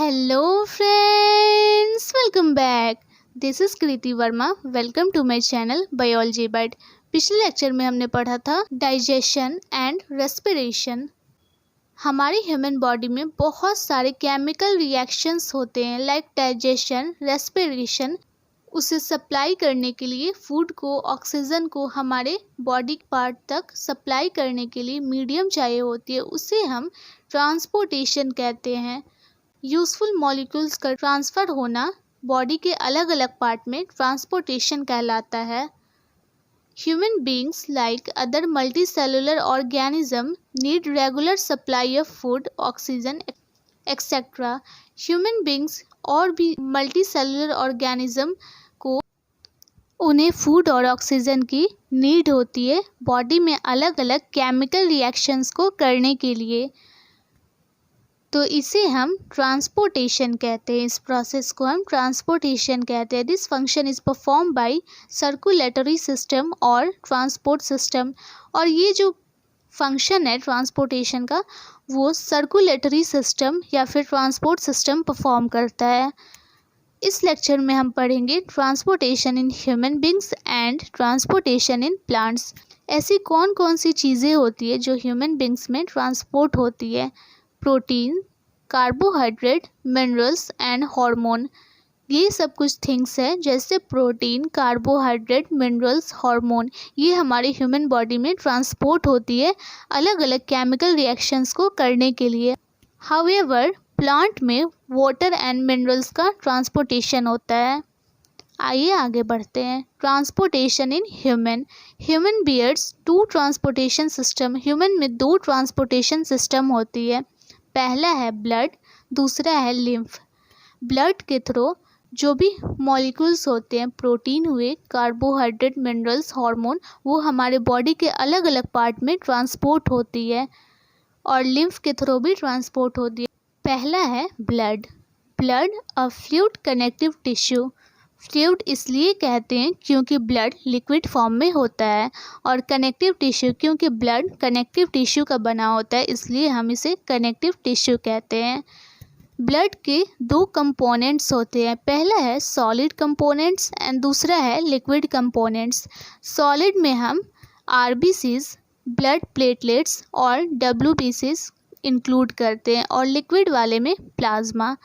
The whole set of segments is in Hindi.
Hello friends, welcome back. This is Kriti Verma. Welcome to my channel Biology Bite. पिछले लेक्चर में हमने पढ़ा था डाइजेशन एंड रेस्पिरेशन. हमारी ह्यूमन बॉडी में बहुत सारे केमिकल रिएक्शंस होते हैं लाइक डाइजेशन, रेस्पिरेशन. उसे सप्लाई करने के लिए फूड को, ऑक्सीजन को हमारे बॉडी पार्ट तक सप्लाई करने के लिए मीडियम चाहिए होती है. उसे हम ट्रांसपोर्टेशन कहते हैं. यूज़फुल मॉलिक्यूल्स का ट्रांसफ़र होना बॉडी के अलग अलग पार्ट में ट्रांसपोर्टेशन कहलाता है. Human beings like other multicellular organism need regular supply of food, oxygen etcetera. Human beings और भी मल्टीसेलुलर ऑर्गेनिज्म को उन्हें फूड और ऑक्सीजन की नीड होती है बॉडी में अलग अलग केमिकल रिएक्शंस को करने के लिए. तो इसे हम ट्रांसपोर्टेशन कहते हैं. इस प्रोसेस को हम ट्रांसपोर्टेशन कहते हैं. This function is perform by circulatory system और ट्रांसपोर्ट सिस्टम. और ये जो फंक्शन है ट्रांसपोर्टेशन का वो सर्कुलेटरी सिस्टम या फिर ट्रांसपोर्ट सिस्टम परफॉर्म करता है. इस लेक्चर में हम पढ़ेंगे transportation in human beings and transportation in plants. ऐसी कौन कौन सी चीज़ें होती है जो ह्यूमन बींग्स में ट्रांसपोर्ट होती है. Protein, carbohydrate, minerals and hormone. ये सब कुछ थिंग्स है जैसे प्रोटीन, कार्बोहाइड्रेट, मिनरल्स, हार्मोन. ये हमारे ह्यूमन बॉडी में ट्रांसपोर्ट होती है अलग अलग केमिकल रिएक्शंस को करने के लिए. हाउएवर प्लांट में वाटर एंड मिनरल्स का ट्रांसपोर्टेशन होता है. आइए आगे बढ़ते हैं. Transportation in human beings two transportation system. Human में दो ट्रांसपोर्टेशन सिस्टम होती है. पहला है ब्लड, दूसरा है लिम्फ. ब्लड के थ्रू जो भी मॉलिक्यूल्स होते हैं, प्रोटीन हुए, कार्बोहाइड्रेट, मिनरल्स, हार्मोन, वो हमारे बॉडी के अलग अलग पार्ट में ट्रांसपोर्ट होती है और लिम्फ के थ्रू भी ट्रांसपोर्ट होती है. पहला है ब्लड. ब्लड अ फ्लूइड कनेक्टिव टिश्यू. फ्लूइड इसलिए कहते हैं क्योंकि ब्लड लिक्विड फॉर्म में होता है और कनेक्टिव टिश्यू क्योंकि ब्लड कनेक्टिव टिश्यू का बना होता है, इसलिए हम इसे कनेक्टिव टिश्यू कहते हैं. ब्लड के दो कंपोनेंट्स होते हैं. पहला है सॉलिड कंपोनेंट्स एंड दूसरा है लिक्विड कंपोनेंट्स. सॉलिड में हम आरबीसीज, ब्लड प्लेटलेट्स और डब्ल्यूबीसीज इंक्लूड करते हैं और लिक्विड वाले में प्लाज्मा.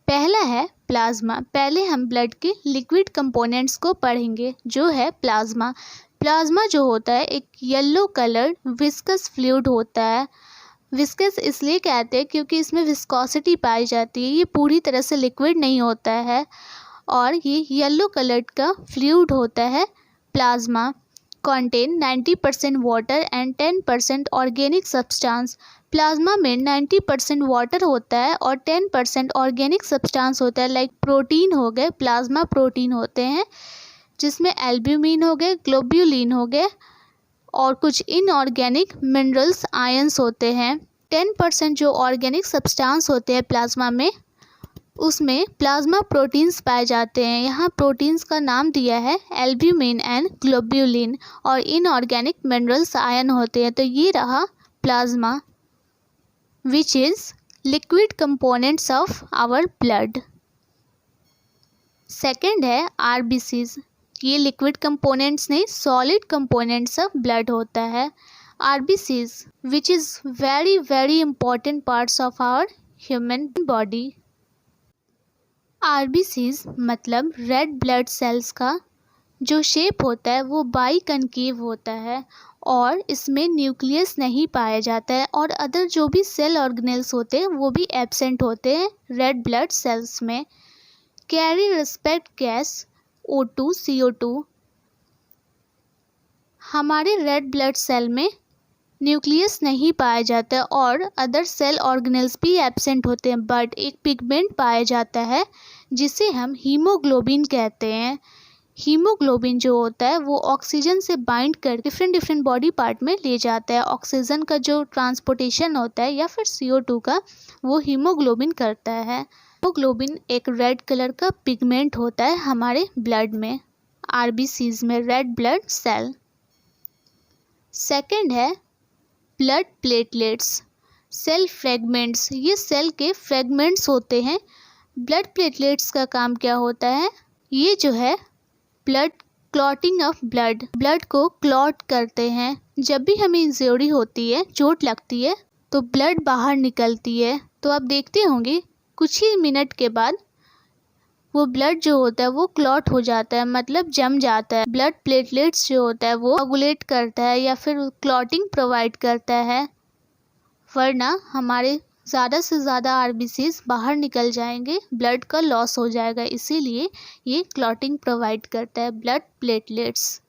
पहला है प्लाज्मा. पहले हम ब्लड के लिक्विड कंपोनेंट्स को पढ़ेंगे जो है प्लाज्मा. प्लाज्मा जो होता है एक येलो कलर्ड विस्कस फ्लूइड होता है. विस्कस इसलिए कहते हैं क्योंकि इसमें विस्कोसिटी पाई जाती है. ये पूरी तरह से लिक्विड नहीं होता है और ये येलो कलर्ड का फ्लूइड होता है. Plasma contain 90% water and 10% organic substance. Plasma में 90% वाटर होता है और 10% ऑर्गेनिक सब्सटेंस होता है. लाइक प्रोटीन हो गए, प्लाज्मा प्रोटीन होते हैं जिसमें एल्ब्यूमिन हो गए, ग्लोब्यूलिन हो गए और कुछ इनऑर्गेनिक मिनरल्स, आयंस होते हैं. 10% जो ऑर्गेनिक सब्सटेंस होते हैं प्लाज्मा में, उसमें प्लाज्मा प्रोटीन्स पाए जाते हैं. यहाँ प्रोटीन्स का नाम दिया है एल्ब्यूमिन एंड ग्लोब्यूलिन और इनऑर्गेनिक मिनरल्स, आयन होते हैं. तो ये रहा plasma which is liquid components of our blood. Second है आरबीसीज. ये लिक्विड कंपोनेंट्स नहीं, सॉलिड कंपोनेंट्स ऑफ ब्लड होता है. RBCs which is very very important parts of our human body. RBCs मतलब रेड ब्लड सेल्स का जो शेप होता है वो बाई कनकेव होता है और इसमें न्यूक्लियस नहीं पाया जाता है और अदर जो भी सेल ऑर्गेनेल्स होते हैं वो भी एब्सेंट होते हैं रेड ब्लड सेल्स में. Carry respect gas O2, CO2. हमारे रेड ब्लड सेल में न्यूक्लियस नहीं पाया जाता है और अदर सेल ऑर्गेनेल्स भी एब्सेंट होते हैं, बट एक पिगमेंट पाया जाता है जिसे हम हीमोग्लोबिन कहते हैं. हीमोग्लोबिन जो होता है वो ऑक्सीजन से बाइंड कर डिफरेंट बॉडी पार्ट में ले जाता है. ऑक्सीजन का जो ट्रांसपोर्टेशन होता है या फिर CO2 का, वो हीमोग्लोबिन करता है. हीमोग्लोबिन एक रेड कलर का पिगमेंट होता है हमारे ब्लड में, आरबीसीज में, रेड ब्लड सेल. सेकेंड है ब्लड प्लेटलेट्स. सेल फ्रेगमेंट्स, ये सेल के फ्रेगमेंट्स होते हैं। ब्लड प्लेटलेट्स का काम क्या होता है, ये जो है ब्लड क्लॉटिंग ऑफ ब्लड को क्लॉट करते हैं। जब भी हमें इंजरी होती है, चोट लगती है, तो ब्लड बाहर निकलती है। तो आप देखते होंगे कुछ ही मिनट के बाद वो ब्लड जो होता है वो क्लॉट हो जाता है, मतलब जम जाता है। ब्लड प्लेटलेट्स जो होता है वो कोगुलेट करता है या फिर क्लॉटिंग प्रोवाइड करता है, वरना हमारे ज़्यादा से ज़्यादा आरबीसीज बाहर निकल जाएंगे, ब्लड का लॉस हो जाएगा। इसीलिए ये क्लॉटिंग प्रोवाइड करता है ब्लड प्लेटलेट्स।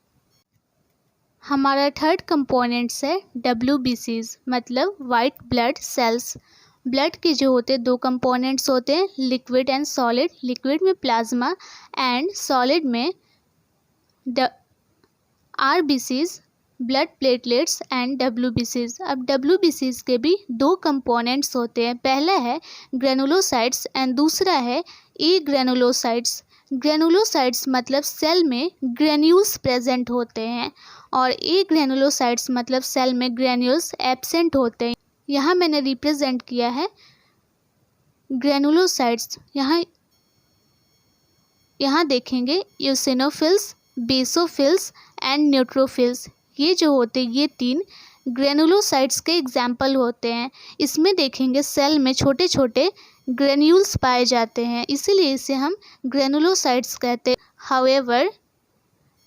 हमारा थर्ड कंपोनेंट्स है WBCs, मतलब वाइट ब्लड सेल्स। ब्लड के जो होते हैं दो कंपोनेंट्स होते हैं, लिक्विड एंड सॉलिड। लिक्विड में प्लाज्मा एंड सॉलिड में RBCs, blood platelets and WBCs। अब WBCs के भी दो कंपोनेंट्स होते हैं, पहला है ग्रेनुलोसाइट्स एंड दूसरा है ग्रेनुलोसाइट्स। ग्रेनुलोसाइट्स मतलब सेल में ग्रेन्यूल्स प्रेजेंट होते हैं और ग्रेनुलोसाइट्स मतलब सेल में ग्रेन्यूल्स एब्सेंट होते हैं। यहाँ मैंने रिप्रेजेंट किया है ग्रेनुलोसाइट्स। यहाँ देखेंगे यूसिनोफिल्स, बेसोफिल्स एंड न्यूट्रोफिल्स, ये जो होते हैं ये तीन ग्रेनुलोसाइट्स के एग्जाम्पल होते हैं। इसमें देखेंगे सेल में छोटे छोटे ग्रेन्यूल्स पाए जाते हैं, इसीलिए इसे हम ग्रेनुलोसाइट्स कहते हैं। हाउएवर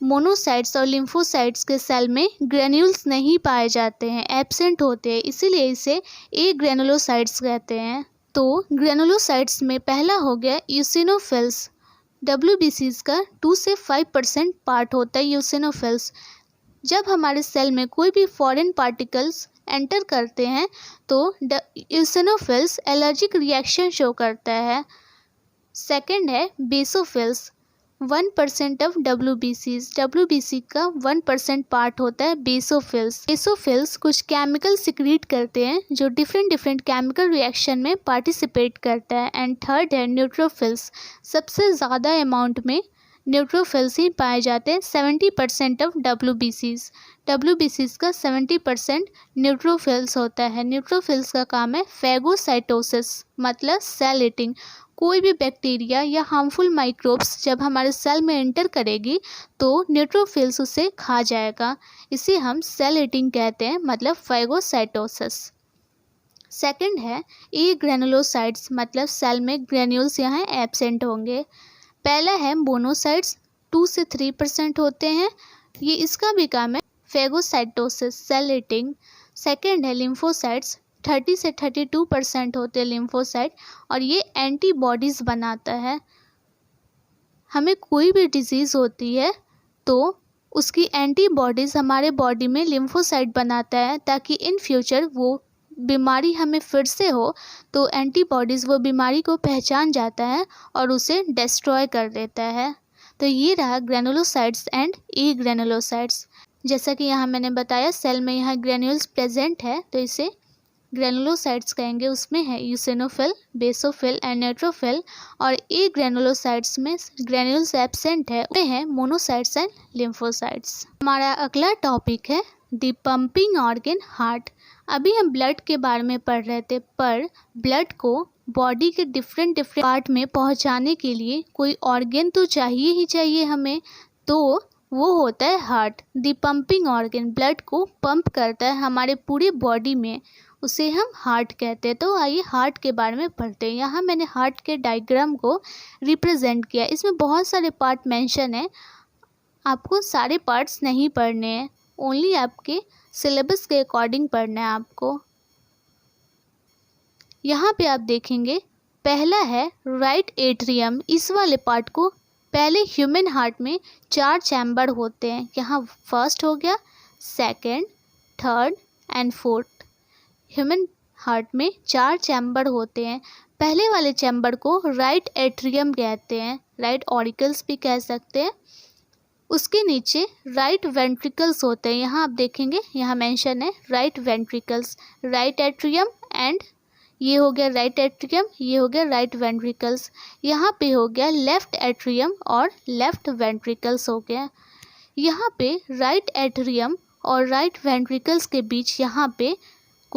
मोनोसाइट्स और लिम्फोसाइट्स के सेल में ग्रेन्यूल्स नहीं पाए जाते हैं, एब्सेंट होते हैं, इसीलिए इसे ग्रेनुलोसाइट्स कहते हैं। तो ग्रेनुलोसाइट्स में पहला हो गया यूसिनोफिल्स। WBCs का 2 से 5% पार्ट होता है यूसिनोफिल्स। जब हमारे सेल में कोई भी फॉरेन पार्टिकल्स एंटर करते हैं तो यूसिनोफिल्स एलर्जिक रिएक्शन शो करता है। सेकंड है बेसोफिल्स, 1% ऑफ WBCs। WBC का 1% पार्ट होता है बेसोफिल्स। बेसोफिल्स कुछ केमिकल सिक्रीट करते हैं जो डिफरेंट केमिकल रिएक्शन में पार्टिसिपेट करता है। एंड थर्ड है न्यूट्रोफिल्स, सबसे ज़्यादा अमाउंट में न्यूट्रोफिल्स ही पाए जाते हैं, 70% ऑफ WBCs। WBCs का 70% न्यूट्रोफिल्स होता है। न्यूट्रोफिल्स का काम है फैगोसाइटोसिस, मतलब सेल ईटिंग। कोई भी बैक्टीरिया या हार्मफुल माइक्रोब्स जब हमारे सेल में एंटर करेगी तो न्यूट्रोफिल्स उसे खा जाएगा, इसे हम सेल ईटिंग कहते हैं, मतलब फैगोसाइटोसिस। सेकंड है ग्रेनुलोसाइट्स, मतलब सेल में ग्रेन्यूल्स यहाँ एब्सेंट होंगे। पहला है मोनोसाइट्स, 2 से 3% होते हैं, ये इसका भी काम है फैगोसाइटोसिस, सेल ईटिंग। सेकंड है लिम्फोसाइट्स, 30 से 32% होते हैं लिम्फोसाइट, और ये एंटीबॉडीज़ बनाता है। हमें कोई भी डिजीज़ होती है तो उसकी एंटीबॉडीज़ हमारे बॉडी में लिम्फोसाइट बनाता है, ताकि इन फ्यूचर वो बीमारी हमें फिर से हो तो एंटीबॉडीज़ वो बीमारी को पहचान जाता है और उसे डिस्ट्रॉय कर देता है। तो ये रहा ग्रेनुलोसाइट्स एंड ग्रेनुलोसाइट्स। जैसा कि यहाँ मैंने बताया सेल में यहाँ ग्रेन्यूल्स प्रेजेंट है तो इसे ग्रेनुलोसाइट्स कहेंगे। उसमें है यूसिनोफिल, बेसोफिल एंड न्यूट्रोफिल, और ग्रेनुलोसाइट्स में ग्रेन्यूल्स एब्सेंट है, वे हैं मोनोसाइट्स एंड लिम्फोसाइट्स। हमारा अगला टॉपिक है द पंपिंग ऑर्गन हार्ट। अभी हम ब्लड के बारे में पढ़ रहे थे, पर ब्लड को बॉडी के डिफरेंट पार्ट में पहुंचाने के लिए कोई ऑर्गन तो चाहिए ही चाहिए हमें, तो वो होता है heart. The pumping organ blood को पंप करता है हमारे पूरे बॉडी में, उसे हम हार्ट कहते हैं। तो आइए हार्ट के बारे में पढ़ते हैं। यहाँ मैंने हार्ट के डायग्राम को रिप्रेजेंट किया, इसमें बहुत सारे पार्ट मेंशन है, आपको सारे पार्ट्स नहीं पढ़ने हैं, ओनली आपके सिलेबस के अकॉर्डिंग पढ़ना है आपको। यहाँ पे आप देखेंगे पहला है राइट एट्रियम। इस वाले पार्ट को पहले ह्यूमन हार्ट में 4 चैम्बर होते हैं, यहाँ फर्स्ट हो गया, second, third and fourth. Human heart में 4 चैम्बर होते हैं। पहले वाले चैम्बर को राइट एट्रियम कहते हैं, राइट ऑरिकल्स भी कह सकते हैं। उसके नीचे राइट वेंट्रिकल्स होते हैं, यहाँ आप देखेंगे यहाँ मेंशन है right ventricles, right atrium and ये हो गया राइट एट्रियम, ये हो गया राइट वेंट्रिकल्स। यहाँ पे हो गया लेफ्ट एट्रियम और लेफ्ट वेंट्रिकल्स हो गया। यहाँ पे राइट एट्रियम और राइट वेंट्रिकल्स के बीच यहाँ पे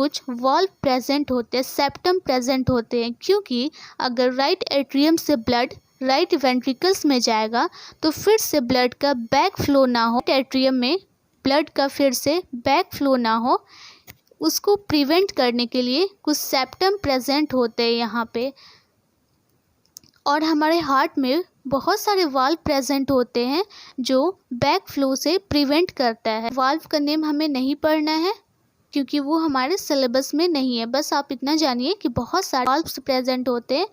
कुछ वाल्व प्रेजेंट होते हैं, सेप्टम प्रेजेंट होते हैं, क्योंकि अगर राइट एट्रियम से ब्लड राइट वेंट्रिकल्स में जाएगा तो फिर से ब्लड का बैक फ्लो ना हो, एट्रियम में ब्लड का फिर से बैक फ्लो ना हो, उसको प्रिवेंट करने के लिए कुछ सेप्टम प्रेजेंट होते हैं यहाँ पे। और हमारे हार्ट में बहुत सारे वाल्व प्रेजेंट होते हैं जो बैक फ्लो से प्रिवेंट करता है। वाल्व का नेम हमें नहीं पढ़ना है क्योंकि वो हमारे सिलेबस में नहीं है, बस आप इतना जानिए कि बहुत सारे वाल्व्स प्रेजेंट होते हैं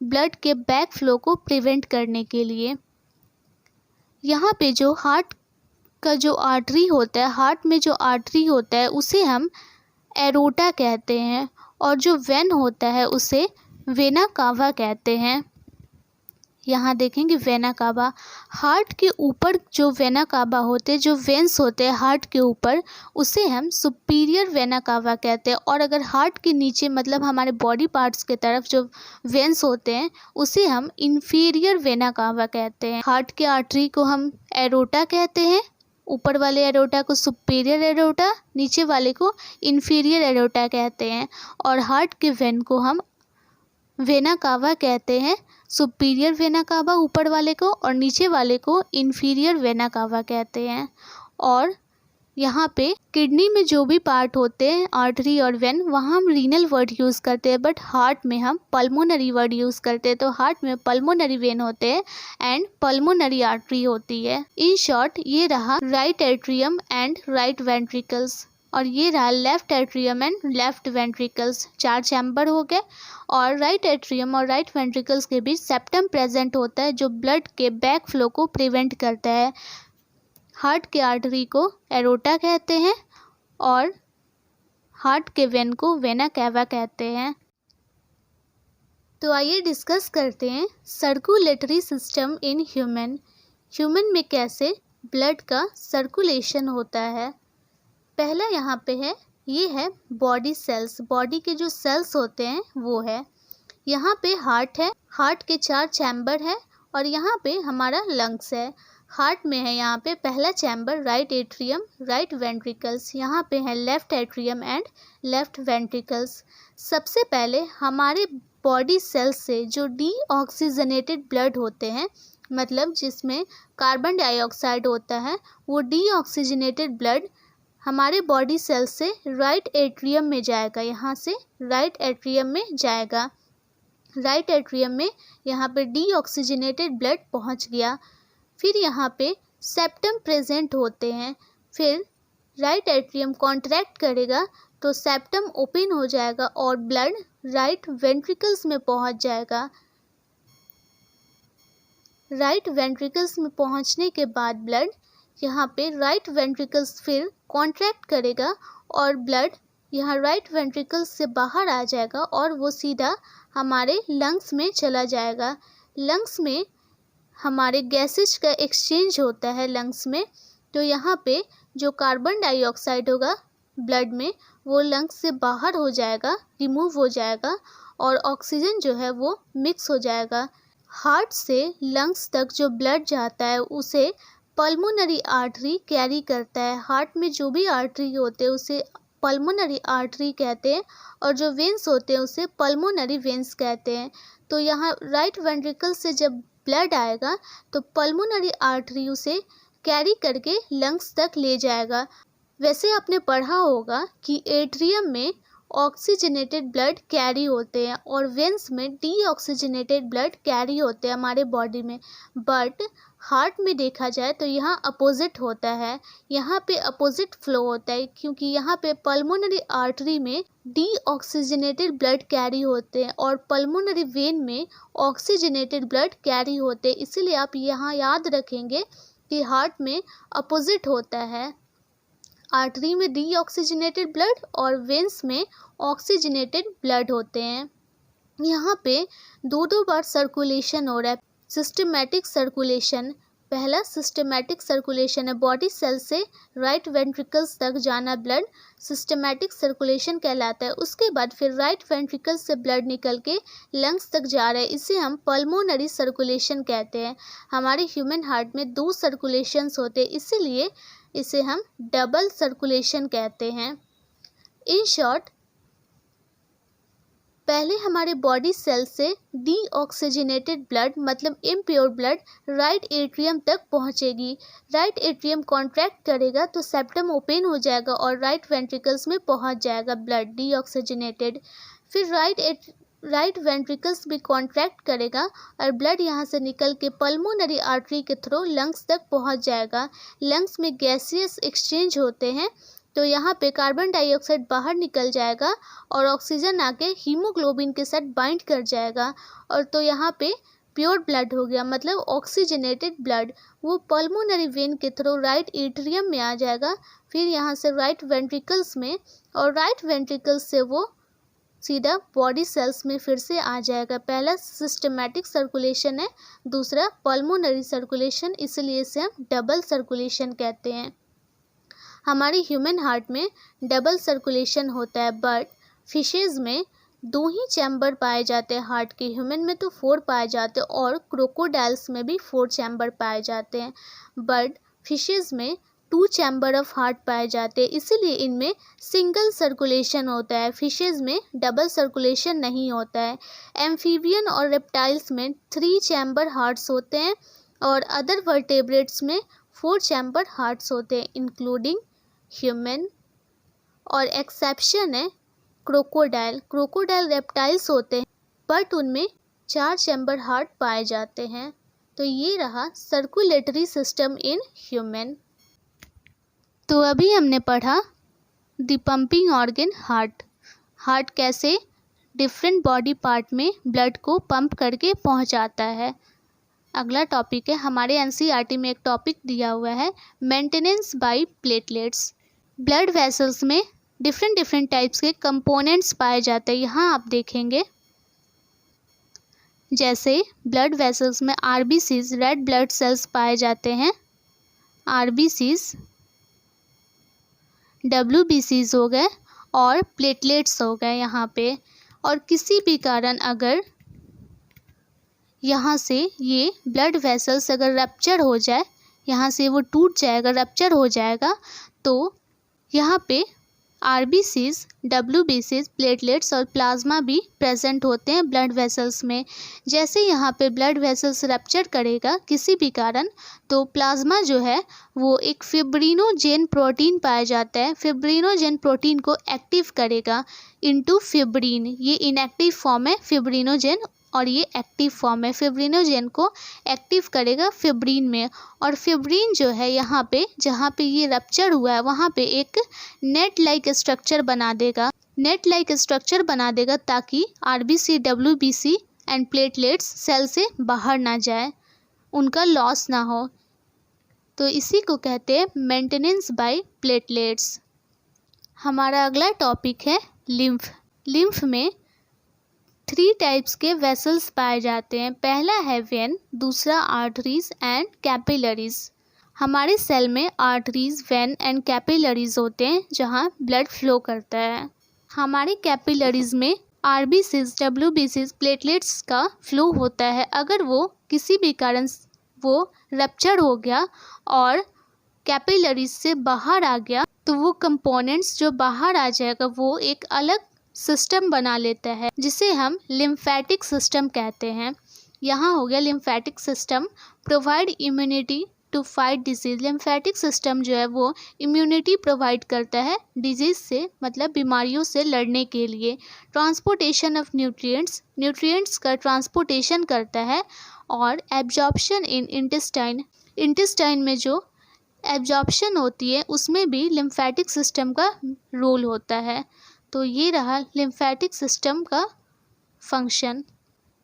ब्लड के बैक फ्लो को प्रिवेंट करने के लिए। यहाँ पे जो हार्ट का जो आर्टरी होता है, हार्ट में जो आर्टरी होता है उसे हम एरोटा कहते हैं, और जो वेन होता है उसे वेना कावा कहते हैं। यहाँ देखेंगे वेना कावा, हार्ट के ऊपर जो वेना कावा होते हैं, जो वेंस होते हैं हार्ट के ऊपर, उसे हम सुपीरियर वेना कावा कहते हैं। और अगर हार्ट के नीचे मतलब हमारे बॉडी पार्ट्स के तरफ जो वेंस होते हैं उसे हम इंफीरियर वेना कावा कहते हैं। हार्ट के आर्टरी को हम एरोटा कहते हैं, ऊपर वाले एरोटा को सुपीरियर एरोटा, नीचे वाले को इंफीरियर एरोटा कहते हैं। और हार्ट के वेन को हम वेना कावा कहते हैं, सुपीरियर वेना कावा ऊपर वाले को, और नीचे वाले को इंफीरियर वेना कावा कहते हैं। और यहाँ पे किडनी में जो भी पार्ट होते हैं आर्टरी और वेन, वहाँ हम रीनल वर्ड यूज़ करते हैं, बट हार्ट में हम पल्मोनरी वर्ड यूज़ करते हैं। तो हार्ट में पल्मोनरी वेन होते हैं एंड पल्मोनरी आर्टरी होती है। इन शॉर्ट ये रहा right atrium and right ventricles, और ये रहा left atrium and left ventricles. 4 chamber हो गए, और राइट एट्रियम और राइट वेंट्रिकल्स के बीच सेप्टम प्रेजेंट होता है जो ब्लड के बैक फ्लो को प्रिवेंट करता है। हार्ट के आर्टरी को एरोटा कहते हैं और हार्ट के वेन को वेना कावा कहते हैं। तो आइए डिस्कस करते हैं circulatory system in human. Human में कैसे ब्लड का सर्कुलेशन होता है। पहला यहाँ पे है, ये है बॉडी सेल्स। बॉडी के जो सेल्स होते हैं वो है, यहाँ पे हार्ट है, हार्ट के 4 चैम्बर है, और यहाँ पे हमारा लंग्स है। हार्ट में है यहाँ पे पहला chamber right atrium, right ventricles, यहाँ पे है left atrium and left ventricles. सबसे पहले हमारे बॉडी सेल्स से जो डीऑक्सीजनेटेड ब्लड होते हैं, मतलब जिसमें कार्बन डाइऑक्साइड होता है, वो डीऑक्सीजनेटेड ब्लड हमारे बॉडी सेल्स से राइट एट्रियम में जाएगा। यहाँ से राइट एट्रियम में जाएगा। राइट एट्रियम में यहाँ पे डीऑक्सीजनेटेड ब्लड पहुँच गया। फिर यहाँ पे सेप्टम प्रेजेंट होते हैं। फिर राइट एट्रियम कॉन्ट्रैक्ट करेगा तो सेप्टम ओपन हो जाएगा और ब्लड राइट वेंट्रिकल्स में पहुँच जाएगा। राइट वेंट्रिकल्स में पहुँचने के बाद ब्लड यहाँ पे राइट वेंट्रिकल्स फिर कॉन्ट्रैक्ट करेगा और ब्लड यहाँ राइट वेंट्रिकल्स से बाहर आ जाएगा और वो सीधा हमारे लंग्स में चला जाएगा। लंग्स में हमारे गैसेज का एक्सचेंज होता है लंग्स में, तो यहाँ पे जो कार्बन डाइऑक्साइड होगा ब्लड में वो लंग्स से बाहर हो जाएगा, रिमूव हो जाएगा, और ऑक्सीजन जो है वो मिक्स हो जाएगा। हार्ट से लंग्स तक जो ब्लड जाता है उसे पल्मोनरी आर्टरी कैरी करता है। हार्ट में जो भी आर्टरी होते हैं उसे पल्मोनरी आर्टरी कहते हैं, और जो वेंस होते हैं उसे पल्मोनरी वेंस कहते हैं। तो यहाँ राइट वेंट्रिकल से जब ब्लड आएगा तो पल्मोनरी आर्टरी उसे कैरी करके लंग्स तक ले जाएगा। वैसे आपने पढ़ा होगा कि एट्रियम में ऑक्सीजनेटेड ब्लड कैरी होते हैं और वेंस में डीऑक्सीजनेटेड ब्लड कैरी होते हैं हमारे बॉडी में, बट हार्ट में देखा जाए तो यहाँ अपोजिट होता है। यहाँ पे अपोजिट फ्लो होता है क्योंकि यहाँ पे पल्मोनरी आर्टरी में डीऑक्सीजनेटेड ब्लड कैरी होते हैं और पल्मोनरी वेन में ऑक्सीजनेटेड ब्लड कैरी होते हैं। इसीलिए आप यहाँ याद रखेंगे कि हार्ट में अपोजिट होता है। आर्टरी में डीऑक्सीजनेटेड ब्लड और वेंस में ऑक्सीजनेटेड ब्लड होते हैं। यहाँ पे दो बार सर्कुलेशन हो रहा है। सिस्टमैटिक सर्कुलेशन, पहला सिस्टमैटिक सर्कुलेशन है, बॉडी सेल से राइट वेंट्रिकल्स तक जाना ब्लड सिस्टमैटिक सर्कुलेशन कहलाता है। उसके बाद फिर राइट वेंट्रिकल से ब्लड निकल के लंग्स तक जा रहा है, इसे हम पल्मोनरी सर्कुलेशन कहते हैं। हमारे ह्यूमन हार्ट में 2 सर्कुलेशंस होते हैं, इसीलिए इसे हम डबल सर्कुलेशन कहते हैं। इन शॉर्ट पहले हमारे बॉडी सेल से डीऑक्सीजनेटेड ब्लड मतलब इम्प्योर ब्लड राइट एट्रियम तक पहुंचेगी। राइट एट्रियम कॉन्ट्रैक्ट करेगा तो सेप्टम ओपन हो जाएगा और राइट वेंट्रिकल्स में पहुंच जाएगा ब्लड डीऑक्सीजनेटेड। फिर राइट वेंट्रिकल्स भी कॉन्ट्रैक्ट करेगा और ब्लड यहाँ से निकल के पल्मोनरी आर्टरी के थ्रू लंग्स तक पहुँच जाएगा। लंग्स में गैसियस एक्सचेंज होते हैं तो यहाँ पे कार्बन डाइऑक्साइड बाहर निकल जाएगा और ऑक्सीजन आके हीमोग्लोबिन के साथ बाइंड कर जाएगा और तो यहाँ पे प्योर ब्लड हो गया मतलब ऑक्सीजनेटेड ब्लड। वो पल्मोनरी वेन के थ्रू राइट एट्रियम में आ जाएगा, फिर यहाँ से राइट वेंट्रिकल्स में और राइट वेंट्रिकल्स से वो सीधा बॉडी सेल्स में फिर से आ जाएगा। पहला सिस्टमैटिक सर्कुलेशन है, दूसरा पल्मोनरी सर्कुलेशन, इसलिए इसे हम डबल सर्कुलेशन कहते हैं। हमारे ह्यूमन हार्ट में डबल सर्कुलेशन होता है बट फिशेज़ में 2 ही चैम्बर पाए जाते हैं हार्ट के। ह्यूमन में तो 4 पाए जाते हैं और क्रोकोडाइल्स में भी 4 चैम्बर पाए जाते हैं बट फिशेज़ में 2 चैम्बर ऑफ हार्ट पाए जाते हैं, इसीलिए इनमें सिंगल सर्कुलेशन होता है। फिशेज़ में डबल सर्कुलेशन नहीं होता है। एम्फीबियन और रेप्टाइल्स में 3 चैम्बर हार्ट्स होते हैं और अदर वर्टेब्रेट्स में 4 चैम्बर हार्ट्स होते हैं इंक्लूडिंग ह्यूमन। और एक्सेप्शन है क्रोकोडाइल रेप्टाइल्स होते हैं बट उनमें 4 चैम्बर हार्ट पाए जाते हैं। तो ये रहा सर्कुलेटरी सिस्टम इन ह्यूमन। तो अभी हमने पढ़ा द पंपिंग ऑर्गन हार्ट कैसे डिफरेंट बॉडी पार्ट में ब्लड को पंप करके पहुंचाता है। अगला टॉपिक है, हमारे एनसीईआरटी में एक टॉपिक दिया हुआ है maintenance by platelets. Blood vessels में डिफरेंट टाइप्स के कंपोनेंट्स पाए जाते हैं। यहाँ आप देखेंगे जैसे ब्लड वेसल्स में आरबीसीज रेड ब्लड सेल्स पाए जाते हैं, आरबीसीज, डब्ल्यूबीसीज हो गए और प्लेटलेट्स हो गए यहाँ पे। और किसी भी कारण अगर यहाँ से ये ब्लड वेसल्स अगर रप्चर हो जाए, यहाँ से वो टूट जाएगा, रप्चर हो जाएगा, तो यहाँ पे आरबीसीज, डब्ल्यूबीसीज, प्लेटलेट्स और प्लाज्मा भी प्रेजेंट होते हैं ब्लड वेसल्स में। जैसे यहाँ पे ब्लड वेसल्स रप्चर करेगा किसी भी कारण तो प्लाज्मा जो है वो एक फिब्रिनोजेन प्रोटीन पाया जाता है। फिब्रिनोजेन प्रोटीन को एक्टिव करेगा इनटू फिब्रिन। ये इनएक्टिव फॉर्म है फिब्रिनोजेन और ये एक्टिव फॉर्म है। फिब्रिनोजेन को एक्टिव करेगा फिब्रिन में और फिब्रिन जो है यहाँ पे जहाँ पे ये रप्चर हुआ है वहाँ पे एक नेट लाइक स्ट्रक्चर बना देगा ताकि RBC, WBC and platelets cell से बाहर ना जाए, उनका लॉस ना हो। तो इसी को कहते हैं मेंटेनेंस बाय प्लेटलेट्स। हमारा अगला टॉपिक है लिम्फ में 3 टाइप्स के वेसल्स पाए जाते हैं। पहला है वेन, दूसरा आर्टरीज एंड कैपिलरीज। हमारे सेल में आर्टरीज, वेन एंड कैपिलरीज होते हैं जहां ब्लड फ्लो करता है। हमारे कैपिलरीज में आरबीसीज, डब्ल्यूबीसीज, प्लेटलेट्स का फ्लो होता है। अगर वो किसी भी कारण वो रप्चर हो गया और कैपिलरीज से बाहर आ गया तो वो कंपोनेंट्स जो बाहर आ जाएगा वो एक अलग सिस्टम बना लेता है जिसे हम लिम्फेटिक सिस्टम कहते हैं। यहाँ हो गया lymphatic system provide immunity to fight disease. Lymphatic system जो है वो इम्यूनिटी प्रोवाइड करता है डिजीज से मतलब बीमारियों से लड़ने के लिए। ट्रांसपोर्टेशन ऑफ न्यूट्रिएंट्स का ट्रांसपोर्टेशन करता है और एब्जॉर्प्शन इन इंटेस्टाइन में जो एब्जॉर्प्शन होती है उसमें भी लिम्फेटिक सिस्टम का रोल होता है। तो ये रहा लिम्फेटिक सिस्टम का फंक्शन।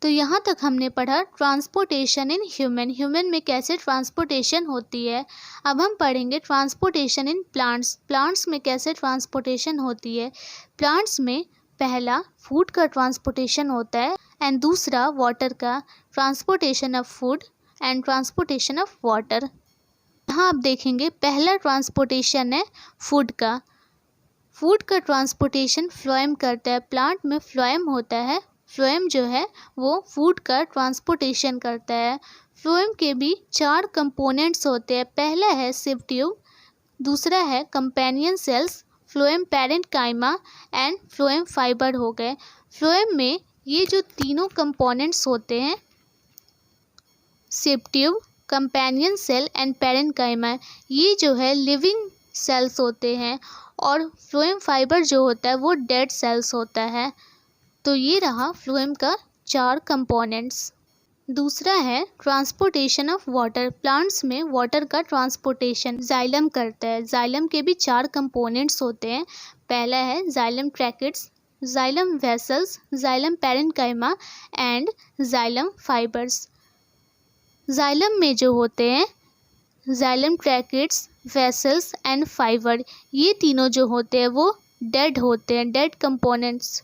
तो यहाँ तक हमने पढ़ा ट्रांसपोर्टेशन इन ह्यूमन में कैसे ट्रांसपोर्टेशन होती है। अब हम पढ़ेंगे ट्रांसपोर्टेशन इन प्लांट्स में कैसे ट्रांसपोर्टेशन होती है। प्लांट्स में पहला फूड का ट्रांसपोर्टेशन होता है एंड दूसरा वाटर का, transportation of food and transportation of water. यहाँ आप देखेंगे पहला ट्रांसपोर्टेशन है फूड का ट्रांसपोर्टेशन फ्लोएम करता है। प्लांट में फ्लोएम होता है, फ्लोएम जो है वो फूड का ट्रांसपोर्टेशन करता है। फ्लोएम के भी 4 कंपोनेंट्स होते हैं। पहला है सिव ट्यूब, दूसरा है companion cells, phloem parenchyma and phloem fibre हो गए। फ्लोएम में ये जो तीनों कंपोनेंट्स होते हैं, sieve tube, companion cell and parenchyma, ये जो है लिविंग सेल्स होते हैं और फ्लोएम फाइबर जो होता है वो डेड सेल्स होता है। तो ये रहा फ्लोएम का 4 कंपोनेंट्स। दूसरा है ट्रांसपोर्टेशन ऑफ वाटर। प्लांट्स में वाटर का ट्रांसपोर्टेशन जाइलम करता है। जाइलम के भी 4 कंपोनेंट्स होते हैं। पहला है xylem tracheids, xylem vessels, xylem parenchyma and xylem fibres. Xylem में जो होते हैं xylem tracheids, vessels and fibre, ये तीनों जो होते हैं वो डेड होते हैं, डेड कंपोनेंट्स,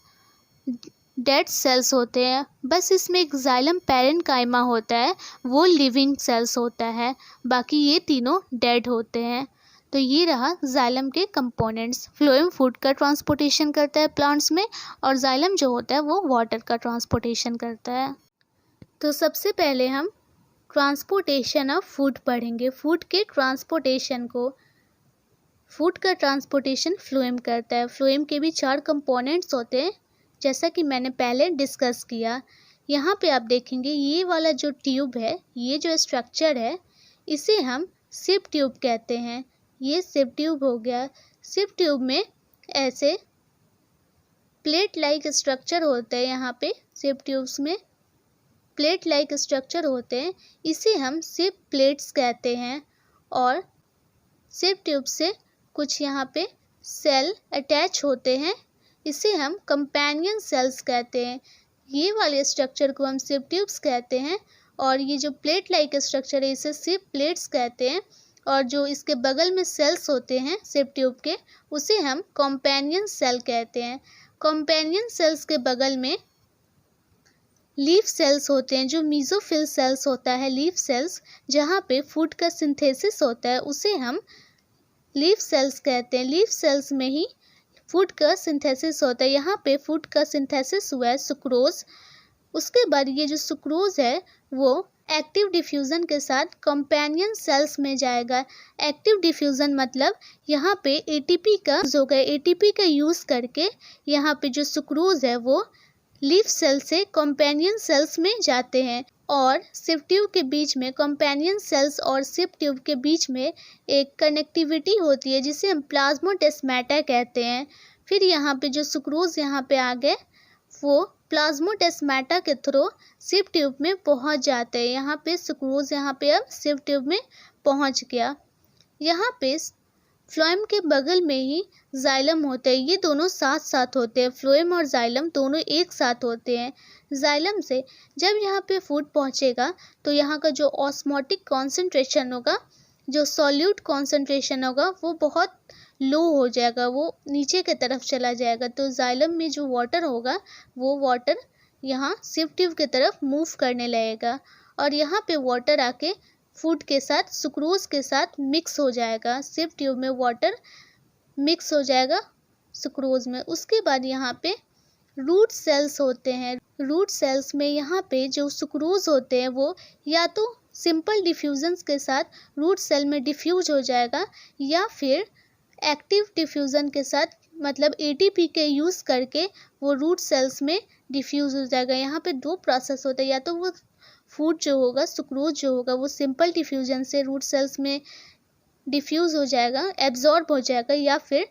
डेड सेल्स होते हैं। बस इसमें एक जाइलम पैरेन्काइमा होता है, वो लिविंग सेल्स होता है, बाकी ये तीनों डेड होते हैं। तो ये रहा जाइलम के कंपोनेंट्स। फ्लोएम फूड का ट्रांसपोर्टेशन करता है प्लांट्स में और जाइलम जो होता है वो वाटर का ट्रांसपोर्टेशन करता है। तो सबसे पहले हम ट्रांसपोर्टेशन ऑफ फूड पढ़ेंगे। फूड के ट्रांसपोर्टेशन को, फूड का ट्रांसपोर्टेशन फ्लोएम करता है। फ्लोएम के भी 4 कंपोनेंट्स होते हैं, जैसा कि मैंने पहले डिस्कस किया। यहाँ पे आप देखेंगे ये वाला जो ट्यूब है, ये जो स्ट्रक्चर है, इसे हम सिप ट्यूब कहते हैं। ये सिप ट्यूब हो गया। सिप ट्यूब में ऐसे प्लेट लाइक स्ट्रक्चर होते हैं। यहाँ पे सिप ट्यूब्स में प्लेट लाइक स्ट्रक्चर होते हैं, इसे हम सिप प्लेट्स कहते हैं। और सिप ट्यूब से कुछ यहाँ पे सेल अटैच होते हैं, इसे हम कंपेनियन सेल्स कहते हैं। ये वाले स्ट्रक्चर को हम सिप ट्यूब्स कहते हैं और ये जो प्लेट लाइक स्ट्रक्चर है इसे सिप प्लेट्स कहते हैं। और जो इसके बगल में सेल्स होते हैं सिप ट्यूब के, उसे हम कंपेनियन सेल कहते हैं। कंपेनियन सेल्स के बगल में लीफ सेल्स होते हैं, जो मीजोफिल सेल्स होता है, लीफ सेल्स, जहाँ पे फूड का सिंथेसिस होता है, उसे हम लीफ सेल्स कहते हैं। लीफ सेल्स में ही फूड का सिंथेसिस होता है। यहाँ पे फूड का सिंथेसिस हुआ है सुक्रोज। उसके बाद ये जो सुक्रोज है वो एक्टिव डिफ्यूज़न के साथ कंपेनियन सेल्स में जाएगा। एक्टिव डिफ्यूज़न मतलब यहाँ पे एटीपी का यूज़ होगा। एटीपी का यूज़ करके यहाँ पे जो सुक्रोज है वो लीफ सेल से कंपेनियन सेल्स में जाते हैं और सिप ट्यूब के बीच में, कंपेनियन सेल्स और सिप ट्यूब के बीच में एक कनेक्टिविटी होती है जिसे हम प्लाज्मोडेस्माटा कहते हैं। फिर यहाँ पे जो सुक्रोज यहाँ पे आ गए वो प्लाज्मोडेस्माटा के थ्रू सिप ट्यूब में पहुँच जाते हैं। यहाँ पे सुक्रोज यहाँ पे अब सिप ट्यूब में पहुँच गया। यहाँ पे फ्लोएम के बगल में ही जाइलम होता है। ये दोनों साथ साथ होते हैं, फ्लोएम और जाइलम दोनों एक साथ होते हैं। जाइलम से जब यहाँ पे फूड पहुँचेगा तो यहाँ का जो ऑस्मोटिक कॉन्सेंट्रेशन होगा, जो सॉल्यूट कॉन्सेंट्रेशन होगा, वो बहुत लो हो जाएगा, वो नीचे की तरफ चला जाएगा। तो जाइलम में जो वाटर होगा वो वाटर यहाँ सिप ट्यूब की तरफ मूव करने लगेगा और यहाँ पे वाटर आके फूड के साथ, सुक्रोज के साथ मिक्स हो जाएगा। सिप ट्यूब में वाटर मिक्स हो जाएगा सुक्रोज में। उसके बाद यहाँ पे रूट सेल्स होते हैं। रूट सेल्स में यहाँ पे जो सुक्रोज होते हैं वो या तो सिंपल डिफ्यूजन्स के साथ रूट सेल में डिफ्यूज हो जाएगा या फिर एक्टिव डिफ्यूज़न के साथ, मतलब एटीपी के यूज़ करके वो रूट सेल्स में डिफ्यूज़ हो जाएगा। यहाँ पे 2 प्रोसेस होते हैं, या तो वो फूड जो होगा, सुक्रोज जो होगा, वो सिंपल डिफ्यूजन से रूट सेल्स में डिफ्यूज़ हो जाएगा, एब्जॉर्ब हो जाएगा, या फिर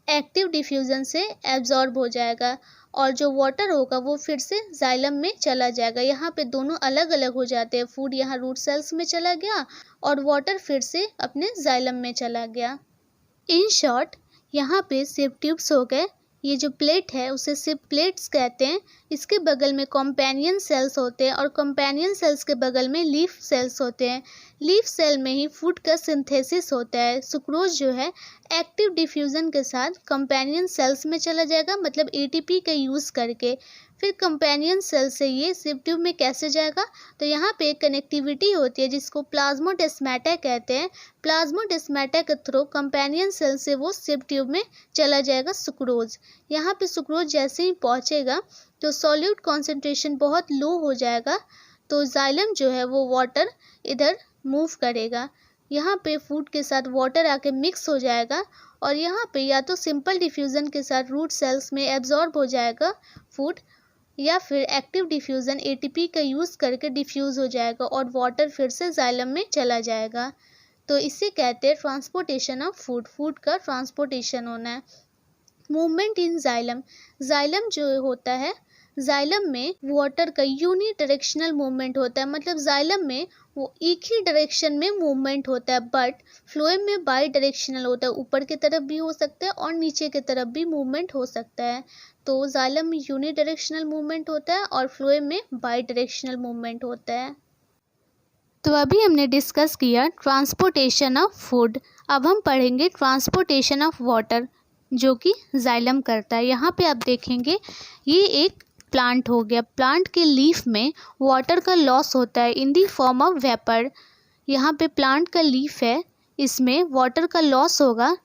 एक्टिव डिफ्यूजन से एब्जॉर्ब हो जाएगा और जो वाटर होगा वो फिर से जाइलम में चला जाएगा। यहाँ पे दोनों अलग अलग हो जाते हैं। फूड यहाँ रूट सेल्स में चला गया और वाटर फिर से अपने जाइलम में चला गया। इन शॉर्ट यहाँ पे सिप ट्यूब्स हो गए। ये जो प्लेट है उसे सिप प्लेट्स कहते हैं। इसके बगल में कंपेनियन सेल्स होते हैं और कंपेनियन सेल्स के बगल में लीफ सेल्स होते हैं। लीफ सेल में ही फूड का सिंथेसिस होता है। सुक्रोज जो है एक्टिव डिफ्यूज़न के साथ कंपेनियन सेल्स में चला जाएगा, मतलब एटीपी का यूज़ करके। फिर कंपेनियन सेल से ये सिप ट्यूब में कैसे जाएगा, तो यहाँ पे एक कनेक्टिविटी होती है जिसको प्लाज्मोडेस्माटा कहते हैं। प्लाज्मोडेस्माटा के थ्रू कंपेनियन सेल से वो सिप ट्यूब में चला जाएगा सुक्रोज। यहाँ पे सुक्रोज जैसे ही पहुँचेगा तो सॉल्यूट कॉन्सेंट्रेशन बहुत लो हो जाएगा, तो जाइलम जो है वो वाटर इधर मूव करेगा। यहाँ पे फूड के साथ वाटर आके मिक्स हो जाएगा और यहाँ पे या तो सिंपल डिफ्यूज़न के साथ रूट सेल्स में एब्जॉर्ब हो जाएगा फूड, या फिर एक्टिव डिफ्यूज़न एटीपी का यूज़ करके डिफ्यूज़ हो जाएगा और वाटर फिर से जाइलम में चला जाएगा। तो इसे कहते हैं ट्रांसपोर्टेशन ऑफ फूड, फूड का ट्रांसपोर्टेशन होना है। मूवमेंट इन जाइलम, जाइलम जो होता है, जाइलम में वाटर का यूनिडायरेक्शनल मूवमेंट होता है, मतलब जाइलम में वो एक ही डायरेक्शन में मूवमेंट होता है, बट फ्लोएम में बाई डायरेक्शनल होता है, ऊपर की तरफ भी हो सकता है और नीचे की तरफ भी मूवमेंट हो सकता है। तो जाइलम में यूनिडायरेक्शनल मूवमेंट होता है और फ्लोएम में बाई डायरेक्शनल मूवमेंट होता है। तो अभी हमने डिस्कस किया ट्रांसपोर्टेशन ऑफ फूड, अब हम पढ़ेंगे ट्रांसपोर्टेशन ऑफ वाटर जो कि जाइलम करता है। यहाँ पे आप देखेंगे ये एक प्लांट हो गया, प्लांट के लीफ में वाटर का लॉस होता है इन दी फॉर्म ऑफ वेपर। यहाँ पे प्लांट का लीफ है, इसमें वाटर का लॉस होगा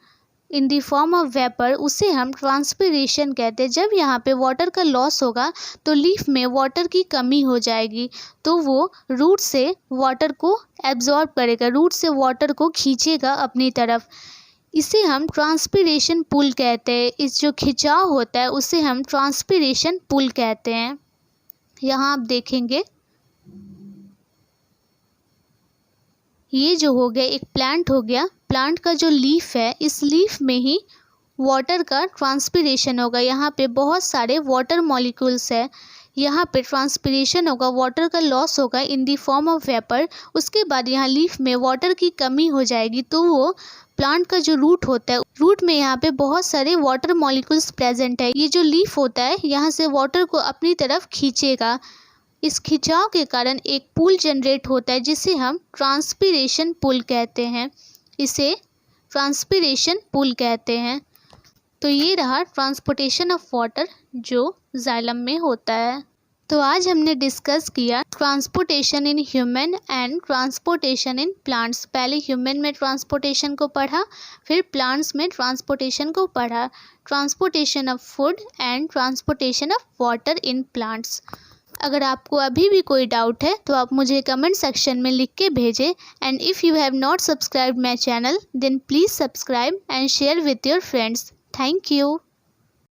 इन दी फॉर्म ऑफ वेपर, उसे हम ट्रांसपिरेशन कहते हैं। जब यहाँ पे वाटर का लॉस होगा तो लीफ में वाटर की कमी हो जाएगी, तो वो रूट से वाटर को एब्जॉर्ब करेगा, रूट से वाटर को खींचेगा अपनी तरफ। इसे हम ट्रांसपिरेशन पुल कहते हैं। इस जो खिंचाव होता है उसे हम ट्रांसपिरेशन पुल कहते हैं। यहाँ आप देखेंगे ये जो हो गया एक प्लांट हो गया, प्लांट का जो लीफ है इस लीफ में ही वाटर का ट्रांसपिरेशन होगा। यहाँ पे बहुत सारे वाटर मॉलिक्यूल्स है, यहाँ पे ट्रांसपिरेशन होगा, वाटर का लॉस होगा इन दी फॉर्म ऑफ वेपर। उसके बाद यहाँ लीफ में वाटर की कमी हो जाएगी, तो वो प्लांट का जो रूट होता है, रूट में यहाँ पे बहुत सारे वाटर मॉलिक्यूल्स प्रेजेंट है। ये जो लीफ होता है यहाँ से वाटर को अपनी तरफ खींचेगा। इस खिंचाव के कारण एक पुल जनरेट होता है जिसे हम ट्रांसपिरेशन पुल कहते हैं। इसे ट्रांसपिरेशन पुल कहते हैं। तो ये रहा ट्रांसपोर्टेशन ऑफ वाटर जो जाइलम में होता है। तो आज हमने डिस्कस किया transportation in human and transportation in plants. पहले ह्यूमन में ट्रांसपोर्टेशन को पढ़ा, फिर प्लांट्स में ट्रांसपोर्टेशन को पढ़ा, transportation of food and transportation of water in plants. अगर आपको अभी भी कोई डाउट है तो आप मुझे कमेंट सेक्शन में लिख के भेजें। And if you have not subscribed my channel then please subscribe and share with your friends. Thank you.